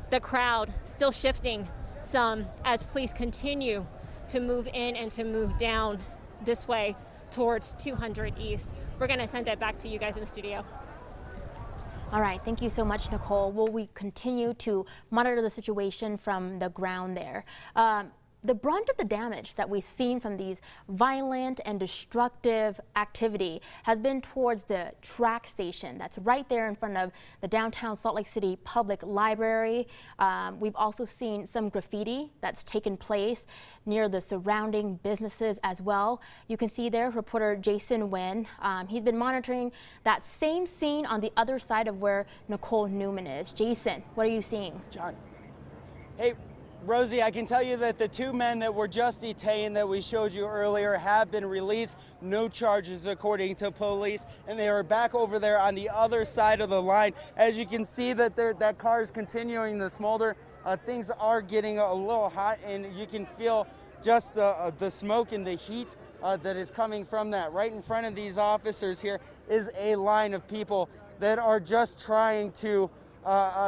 the crowd still shifting some as police continue to move in and to move down this way towards 200 East. We're going to send it back to you guys in the studio. All right, thank you so much, Nicole. Will we continue to monitor the situation from the ground there? The brunt of the damage that we've seen from these violent and destructive activity has been towards the track station that's right there in front of the downtown Salt Lake City Public Library. We've also seen some graffiti that's taken place near the surrounding businesses as well. You can see there reporter Jason Nguyen. He's been monitoring that same scene on the other side of where Nicole Newman is. Jason, what are you seeing? John. Hey, Rosie, I can tell you that the two men that were just detained that we showed you earlier have been released. No charges according to police, and they are back over there on the other side of the line. As you can see that that car is continuing to smolder. Things are getting a little hot, and you can feel just the smoke and the heat that is coming from that. Right in front of these officers here is a line of people that are just trying to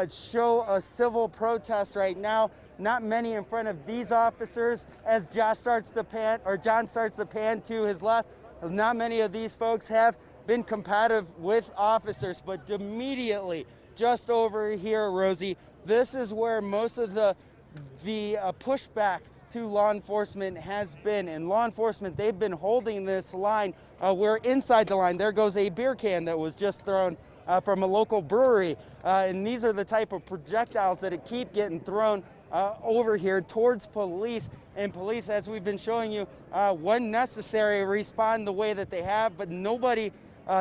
show a civil protest right now. Not many in front of these officers as John starts to pan to his left. Not many of these folks have been combative with officers, but immediately just over here, Rosie, this is where most of the pushback to law enforcement has been. And law enforcement, they've been holding this line. We're inside the line. There goes a beer can that was just thrown from a local brewery. And these are the type of projectiles that keep getting thrown over here towards police. And police, as we've been showing you, when necessary, respond the way that they have. But nobody,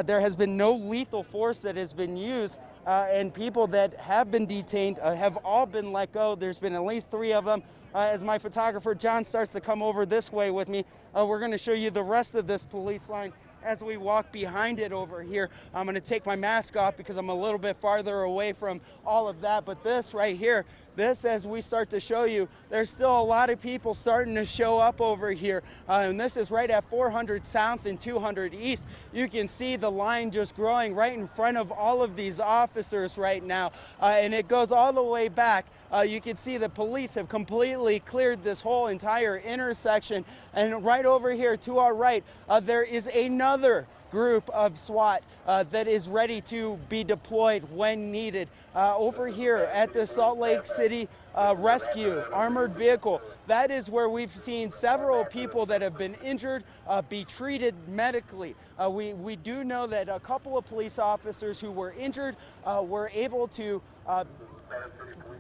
there has been no lethal force that has been used. And people that have been detained have all been let go. There's been at least 3 of them. As my photographer John starts to come over this way with me, we're going to show you the rest of this police line as we walk behind it over here. I'm going to take my mask off because I'm a little bit farther away from all of that. But this right here, this, as we start to show you, there's still a lot of people starting to show up over here. And this is right at 400 South and 200 East. You can see the line just growing right in front of all of these officers right now. And it goes all the way back. You can see the police have completely cleared this whole entire intersection. And right over here to our right, there is another group of SWAT that is ready to be deployed when needed. Over here at the Salt Lake City Rescue Armored Vehicle, that is where we've seen several people that have been injured be treated medically. We do know that a couple of police officers who were injured were able to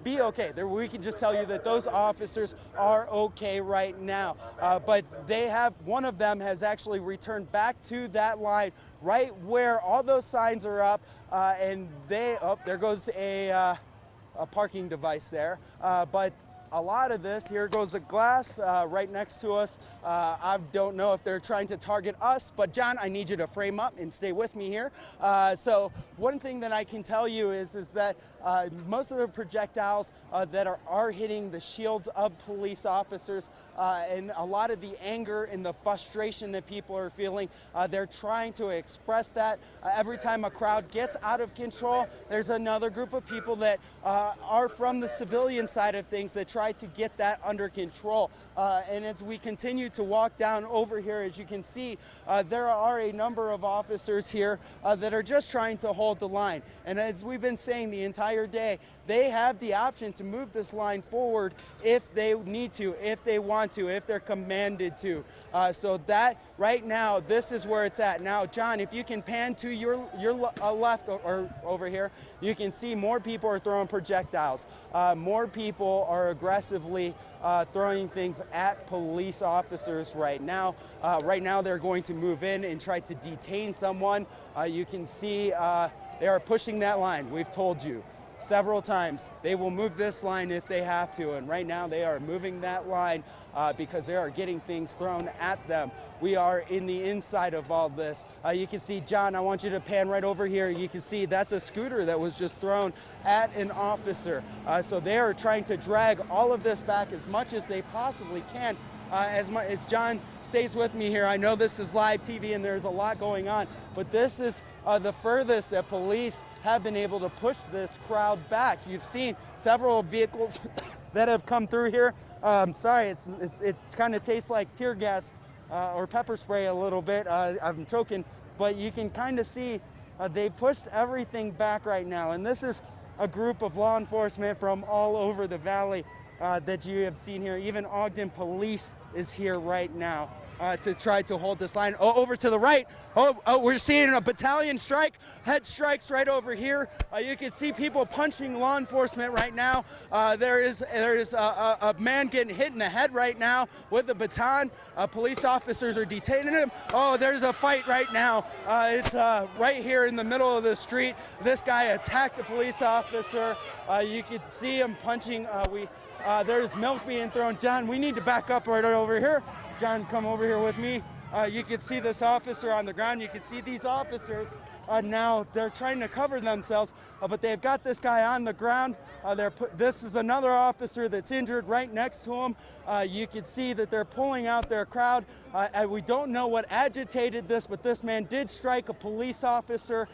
be okay. We can just tell you that those officers are okay right now. But one of them has actually returned back to that line right where all those signs are up, and there goes a parking device there. But a lot of this, here goes the glass right next to us. I don't know if they're trying to target us, but John, I need you to frame up and stay with me here. So one thing that I can tell you is that most of the projectiles that are hitting the shields of police officers, and a lot of the anger and the frustration that people are feeling, they're trying to express that. Every time a crowd gets out of control, there's another group of people that are from the civilian side of things that try to get that under control. And as we continue to walk down over here, as you can see, there are a number of officers here that are just trying to hold the line. And as we've been saying the entire day, they have the option to move this line forward if they need to, if they want to, if they're commanded to. So that right now, this is where it's at. Now, John, if you can pan to your left or over here, you can see more people are throwing projectiles. More people are aggressively throwing things at police officers right now. Right now, they're going to move in and try to detain someone. You can see they are pushing that line. We've told you several times they will move this line if they have to, and right now they are moving that line because they are getting things thrown at them. We are in the inside of all this. You can see, John, I want you to pan right over here. You can see that's a scooter that was just thrown at an officer. So they are trying to drag all of this back as much as they possibly can. As John stays with me here, I know this is live TV and there's a lot going on, but this is the furthest that police have been able to push this crowd back. You've seen several vehicles that have come through here. Sorry, it kind of tastes like tear gas or pepper spray a little bit. I'm choking, but you can kind of see they pushed everything back right now. And this is a group of law enforcement from all over the valley that you have seen here. Even Ogden Police is here right now to try to hold this line. Oh, over to the right. We're seeing a battalion strike, head strikes right over here. You can see people punching law enforcement right now. There is a man getting hit in the head right now with a baton. Police officers are detaining him. Oh, there's a fight right now. It's right here in the middle of the street. This guy attacked a police officer. You can see him punching. There's milk being thrown. John, we need to back up right over here. John, come over here with me. You can see this officer on the ground. You can see these officers now, they're trying to cover themselves, but they've got this guy on the ground. This is another officer that's injured right next to him. You can see that they're pulling out their crowd. And we don't know what agitated this, but this man did strike a police officer.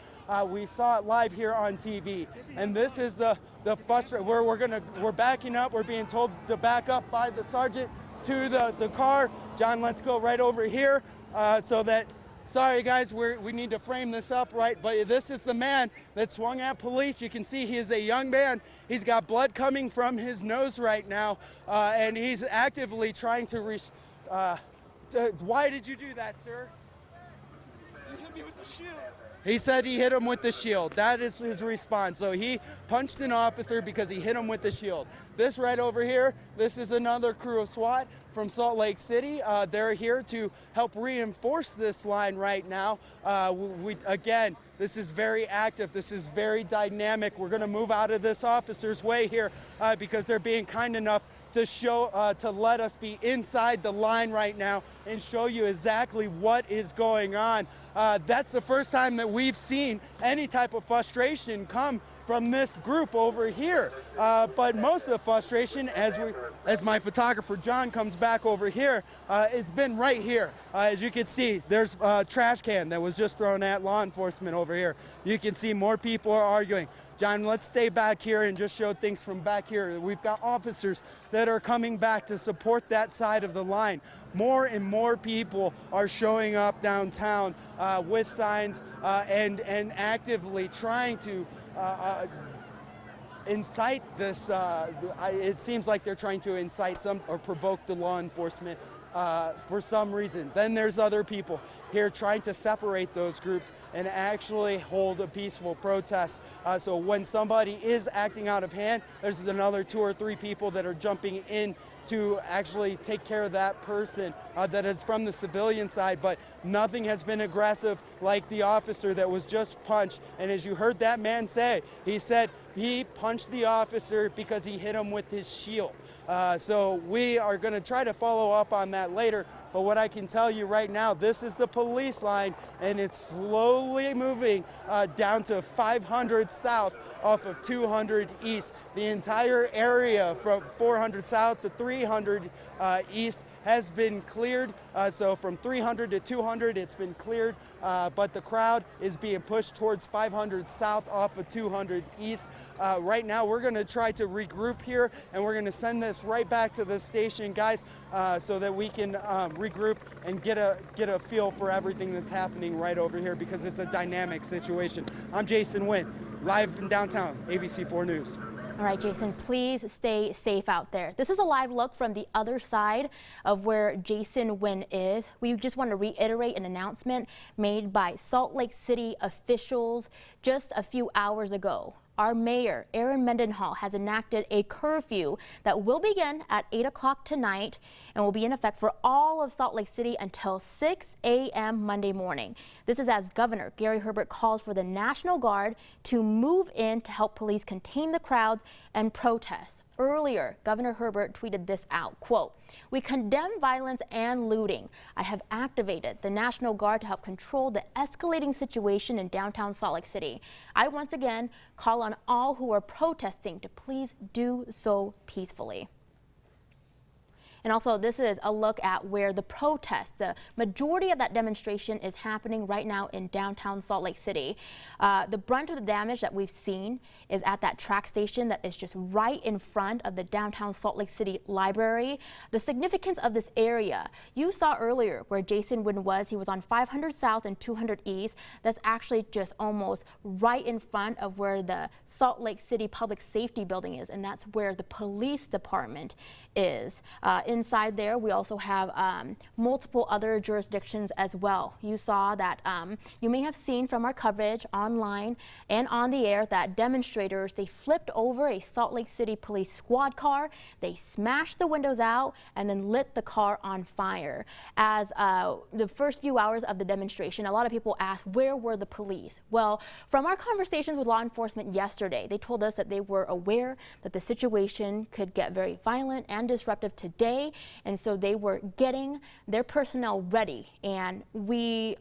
We saw it live here on TV. And this is the frustration where we're backing up. We're being told to back up by the sergeant to the car. John, let's go right over here sorry guys, we need to frame this up right, but this is the man that swung at police. You can see he is a young man. He's got blood coming from his nose right now, and he's actively trying to why did you do that, sir? You hit me with the shield. He said he hit him with the shield. That is his response. So he punched an officer because he hit him with the shield. This right over here, this is another crew of SWAT from Salt Lake City. They're here to help reinforce this line right now. Again, this is very active. This is very dynamic. We're going to move out of this officer's way here because they're being kind enough to show, to let us be inside the line right now and show you exactly what is going on. That's the first time that we've seen any type of frustration come from this group over here. But most of the frustration, as my photographer John comes back over here, has been right here. As you can see, there's a trash can that was just thrown at law enforcement over here. You can see more people are arguing. John, let's stay back here and just show things from back here. We've got officers that are coming back to support that side of the line. More and more people are showing up downtown with signs and actively trying to incite this. It seems like they're trying to incite some or provoke the law enforcement for some reason. Then there's other people here trying to separate those groups and actually hold a peaceful protest. So when somebody is acting out of hand, there's another 2 or 3 people that are jumping in to actually take care of that person that is from the civilian side, but nothing has been aggressive like the officer that was just punched. And as you heard that man say, he said he punched the officer because he hit him with his shield. So we are going to try to follow up on that later, but what I can tell you right now, this is the police line, and it's slowly moving down to 500 South off of 200 East. The entire area from 400 South to 300 East has been cleared. So from 300 to 200, it's been cleared, but the crowd is being pushed towards 500 South off of 200 East. Right now, we're going to try to regroup here, and we're going to send this right back to the station, guys, so that we can regroup and get a feel for everything that's happening right over here, because it's a dynamic situation. I'm Jason Wynn, live in downtown, ABC4 News. All right, Jason, please stay safe out there. This is a live look from the other side of where Jason Wynn is. We just want to reiterate an announcement made by Salt Lake City officials just a few hours ago. Our mayor, Aaron Mendenhall, has enacted a curfew that will begin at 8 o'clock tonight and will be in effect for all of Salt Lake City until 6 a.m. Monday morning. This is as Governor Gary Herbert calls for the National Guard to move in to help police contain the crowds and protests. Earlier, Governor Herbert tweeted this out, quote, "We condemn violence and looting. I have activated the National Guard to help control the escalating situation in downtown Salt Lake City. I once again call on all who are protesting to please do so peacefully." And also, this is a look at where the protest, the majority of that demonstration is happening right now in downtown Salt Lake City. The brunt of the damage that we've seen is at that track station that is just right in front of the downtown Salt Lake City Library. The significance of this area, you saw earlier where Jason Wynn was. He was on 500 South and 200 East. That's actually just almost right in front of where the Salt Lake City Public Safety Building is, and that's where the police department is. Inside there, we also have multiple other jurisdictions as well. You saw that, you may have seen from our coverage online and on the air, that demonstrators, they flipped over a Salt Lake City police squad car, they smashed the windows out, and then lit the car on fire. As the first few hours of the demonstration, a lot of people asked, where were the police? Well, from our conversations with law enforcement yesterday, they told us that they were aware that the situation could get very violent and disruptive today. And so they were getting their personnel ready. And we,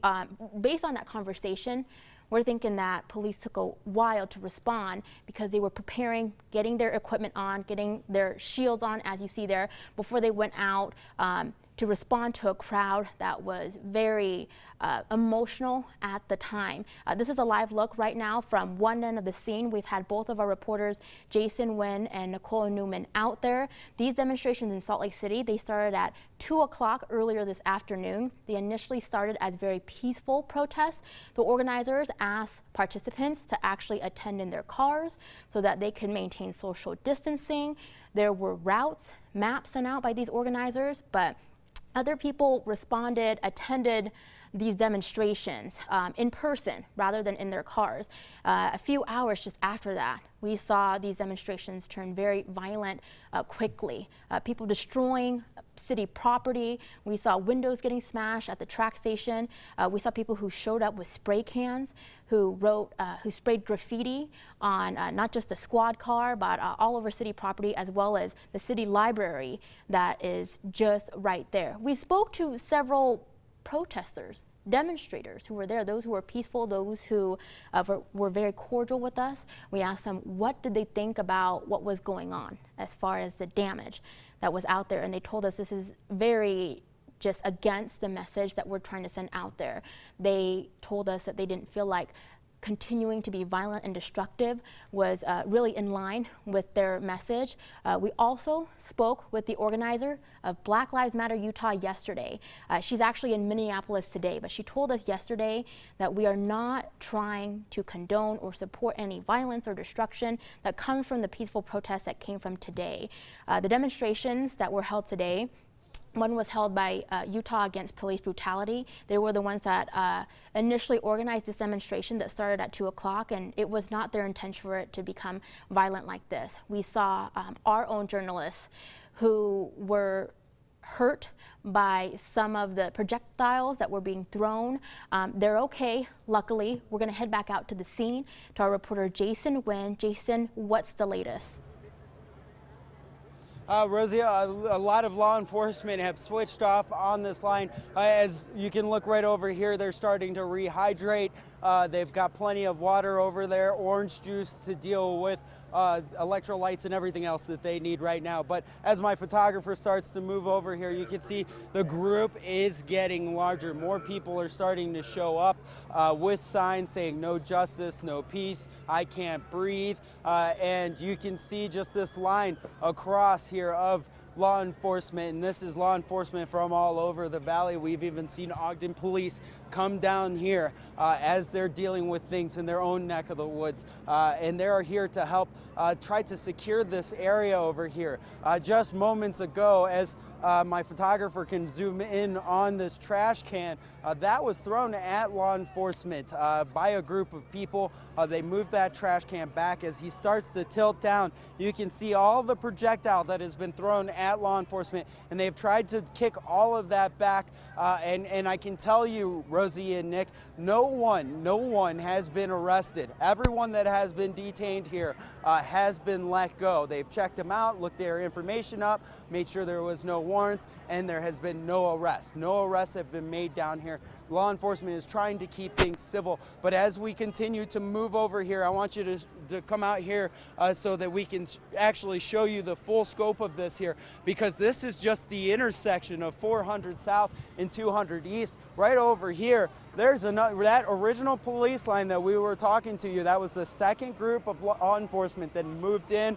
based on that conversation, we're thinking that police took a while to respond because they were preparing, getting their equipment on, getting their shields on, as you see there, before they went out to respond to a crowd that was very emotional at the time. This is a live look right now from one end of the scene. We've had both of our reporters, Jason Wynn and Nicole Newman, out there. These demonstrations in Salt Lake City, they started at 2 o'clock earlier this afternoon. They initially started as very peaceful protests. The organizers asked participants to actually attend in their cars so that they could maintain social distancing. There were routes, maps sent out by these organizers, but other people responded, attended these demonstrations in person rather than in their cars. A few hours just after that, we saw these demonstrations turn very violent quickly. People destroying city property. We saw windows getting smashed at the track station. We saw people who showed up with spray cans, who sprayed graffiti on not just the squad car, but all over city property, as well as the city library that is just right there. We spoke to several protesters, demonstrators who were there, those who were peaceful, those who were very cordial with us. We asked them what did they think about what was going on as far as the damage that was out there, and they told us this is very just against the message that we're trying to send out there. They told us that they didn't feel like continuing to be violent and destructive was really in line with their message. We also spoke with the organizer of Black Lives Matter Utah yesterday. She's actually in Minneapolis today, but she told us yesterday that we are not trying to condone or support any violence or destruction that comes from the peaceful protests that came from today. The demonstrations that were held today, one was held by Utah Against Police Brutality. They were the ones that initially organized this demonstration that started at 2 o'clock, and it was not their intention for it to become violent like this. We saw our own journalists who were hurt by some of the projectiles that were being thrown. They're okay, luckily. We're going to head back out to the scene to our reporter Jason Nguyen. Jason, what's the latest? Rosie, a lot of law enforcement have switched off on this line. As you can look right over here, they're starting to rehydrate. They've got plenty of water over there, orange juice to deal with electrolytes and everything else that they need right now. But as my photographer starts to move over here, you can see the group is getting larger. More people are starting to show up with signs saying no justice, no peace, I can't breathe. And you can see just this line across here of law enforcement, and this is law enforcement from all over the valley. We've even seen Ogden police come down here as they're dealing with things in their own neck of the woods, and they're here to help try to secure this area over here. Just moments ago, as my photographer can zoom in on this trash can, that was thrown at law enforcement by a group of people. They moved that trash can back. As he starts to tilt down, you can see all the projectile that has been thrown at law enforcement, and they've tried to kick all of that back. And I can tell you, Rosie and Nick, no one has been arrested. Everyone that has been detained here has been let go. They've checked them out, looked their information up, made sure there was no warrants, and there has been no arrest. No arrests have been made down here. Law enforcement is trying to keep things civil, but as we continue to move over here, I want you to come out here so that we can actually show you the full scope of this here, because this is just the intersection of 400 South and 200 East. Right over here, there's that original police line that we were talking to you. That was the second group of law enforcement that moved in.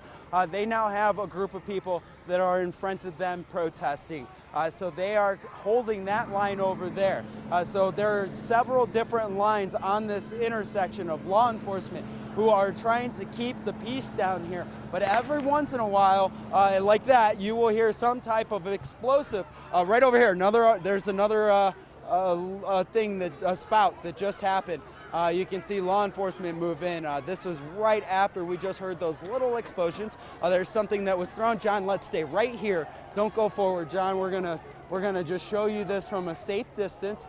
They now have a group of people that are in front of them protesting. So they are holding that line over there. So there are several different lines on this intersection of law enforcement who are trying to keep the peace down here. But every once in a while, like that, you will hear some type of explosive. Right over here, there's another thing, a spout that just happened. You can see law enforcement move in. This is right after we just heard those little explosions. There's something that was thrown. John, let's stay right here. Don't go forward, John. We're gonna just show you this from a safe distance.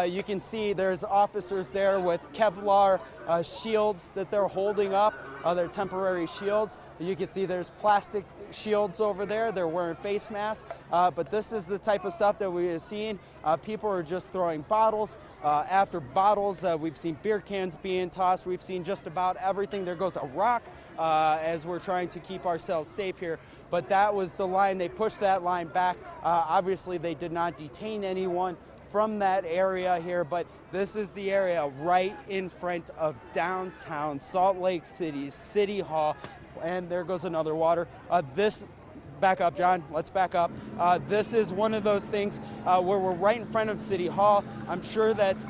You can see there's officers there with Kevlar shields that they're holding up. They're temporary shields. You can see there's plastic shields over there. They're wearing face masks. But this is the type of stuff that we have seen. People are just throwing bottles after bottles. We've seen beer cans being tossed. We've seen just about everything. There goes a rock as we're trying to keep ourselves safe here. But that was the line. They pushed that line back. Obviously, they did not detain anyone from that area here, but this is the area right in front of downtown Salt Lake City's City Hall. And there goes another water. Back up, John. Let's back up. This is one of those things where we're right in front of City Hall. I'm sure that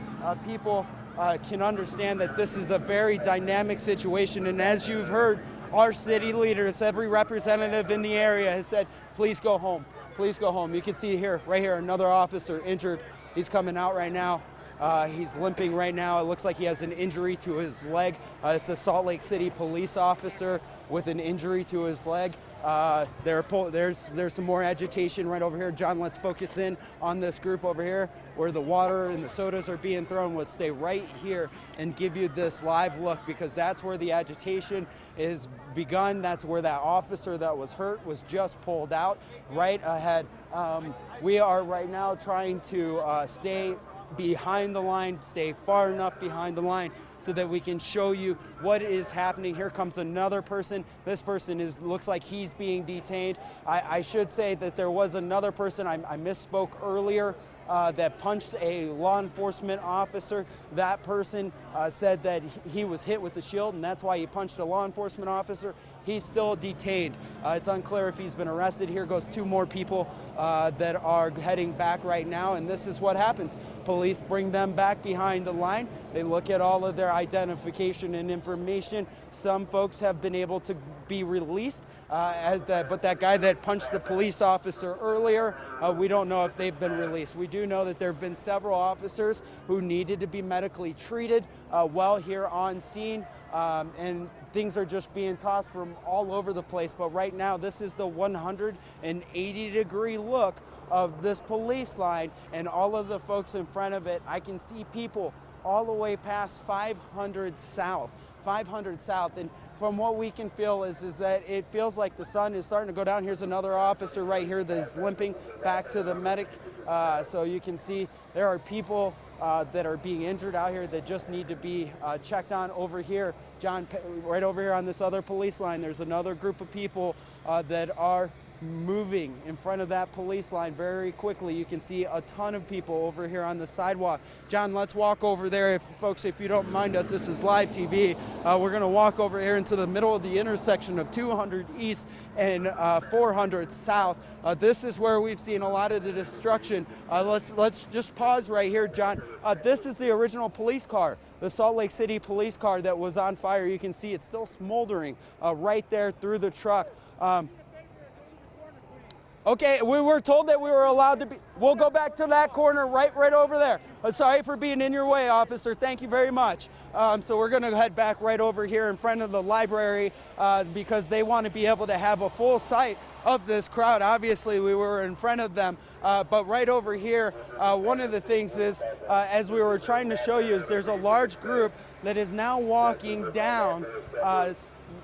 people can understand that this is a very dynamic situation. And as you've heard, our city leaders, every representative in the area has said, please go home. Please go home. You can see here, right here, another officer injured. He's coming out right now. He's limping right now. It looks like he has an injury to his leg. It's a Salt Lake City police officer with an injury to his leg. There's some more agitation right over here. John, let's focus in on this group over here where the water and the sodas are being thrown. We'll stay right here and give you this live look, because that's where the agitation is begun. That's where that officer that was hurt was just pulled out right ahead. We are right now trying to stay behind the line, stay far enough behind the line so that we can show you what is happening. Here comes another person. This person looks like he's being detained. I should say that there was another person, I misspoke earlier, that punched a law enforcement officer. That person said that he was hit with the shield, and that's why he punched a law enforcement officer. He's still detained. It's unclear if he's been arrested. Here goes two more people that are heading back right now, and this is what happens. Police bring them back behind the line. They look at all of their identification and information. Some folks have been able to be released, but that guy that punched the police officer earlier, we don't know if they've been released. We do know that there have been several officers who needed to be medically treated while here on scene, and things are just being tossed from all over the place. But right now, this is the 180-degree look of this police line and all of the folks in front of it. I can see people all the way past 500 South. 500 South, and from what we can feel is that it feels like the sun is starting to go down. Here's another officer right here that's limping back to the medic. So you can see there are people that are being injured out here that just need to be checked on. Over here, John, right over here on this other police line, there's another group of people that are moving in front of that police line very quickly. You can see a ton of people over here on the sidewalk. John, let's walk over there. Folks, if you don't mind us, this is live TV. We're going to walk over here into the middle of the intersection of 200 East and 400 South. This is where we've seen a lot of the destruction. Let's just pause right here, John. This is the original police car, the Salt Lake City police car that was on fire. You can see it's still smoldering right there through the truck. Okay, we were told that we were allowed to be. We'll go back to that corner right over there. Sorry for being in your way, officer. Thank you very much. So we're going to head back right over here in front of the library because they want to be able to have a full sight of this crowd. Obviously, we were in front of them, but right over here, one of the things is, as we were trying to show you, is there's a large group that is now walking down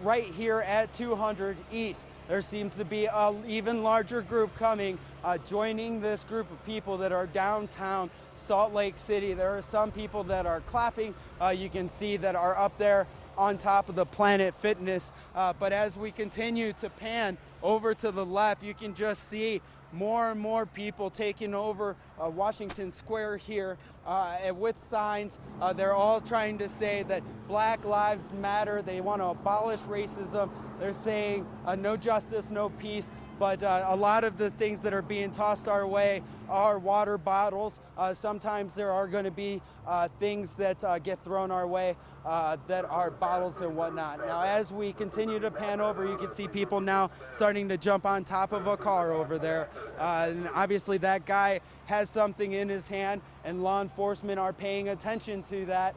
right here at 200 East. There seems to be an even larger group coming, joining this group of people that are downtown Salt Lake City. There are some people that are clapping. You can see that are up there on top of the Planet Fitness. But as we continue to pan over to the left, you can just see more and more people taking over Washington Square here with signs. They're all trying to say that Black Lives Matter. They want to abolish racism. They're saying no justice, no peace. But a lot of the things that are being tossed our way are water bottles. Sometimes there are going to be things that get thrown our way that are bottles and whatnot. Now, as we continue to pan over, you can see people now starting to jump on top of a car over there. And obviously that guy has something in his hand, and law enforcement are paying attention to that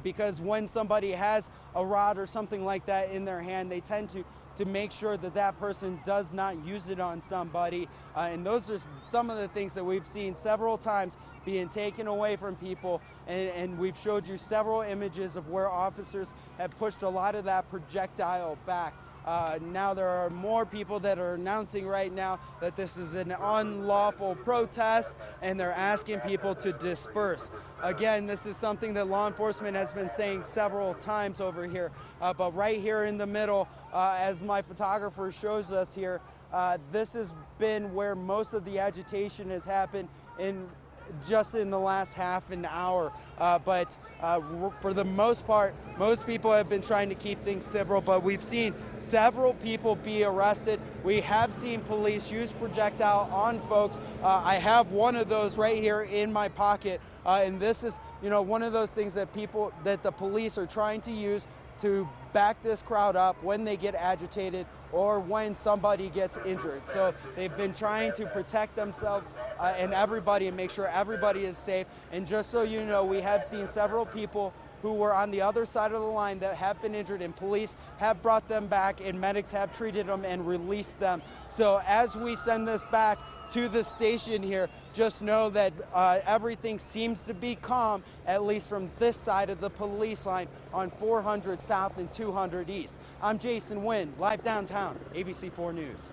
because when somebody has a rod or something like that in their hand, they tend to make sure that that person does not use it on somebody. And those are some of the things that we've seen several times being taken away from people. And we've showed you several images of where officers have pushed a lot of that projectile back. Now there are more people that are announcing right now that this is an unlawful protest, and they're asking people to disperse. Again, this is something that law enforcement has been saying several times over here. But right here in the middle, as my photographer shows us here, this has been where most of the agitation has happened just in the last half an hour. But for the most part, Most people have been trying to keep things civil, but we've seen several people be arrested. We have seen police use projectile on folks. I have one of those right here in my pocket, and this is, one of those things that the police are trying to use to back this crowd up when they get agitated or when somebody gets injured. So they've been trying to protect themselves and everybody and make sure everybody is safe. And just so you know, we have seen several people who were on the other side of the line that have been injured, and police have brought them back and medics have treated them and released them. So as we send this back to the station here, just know that everything seems to be calm, at least from this side of the police line on 400 South and 200 East. I'm Jason Wynn, live downtown, ABC4 News.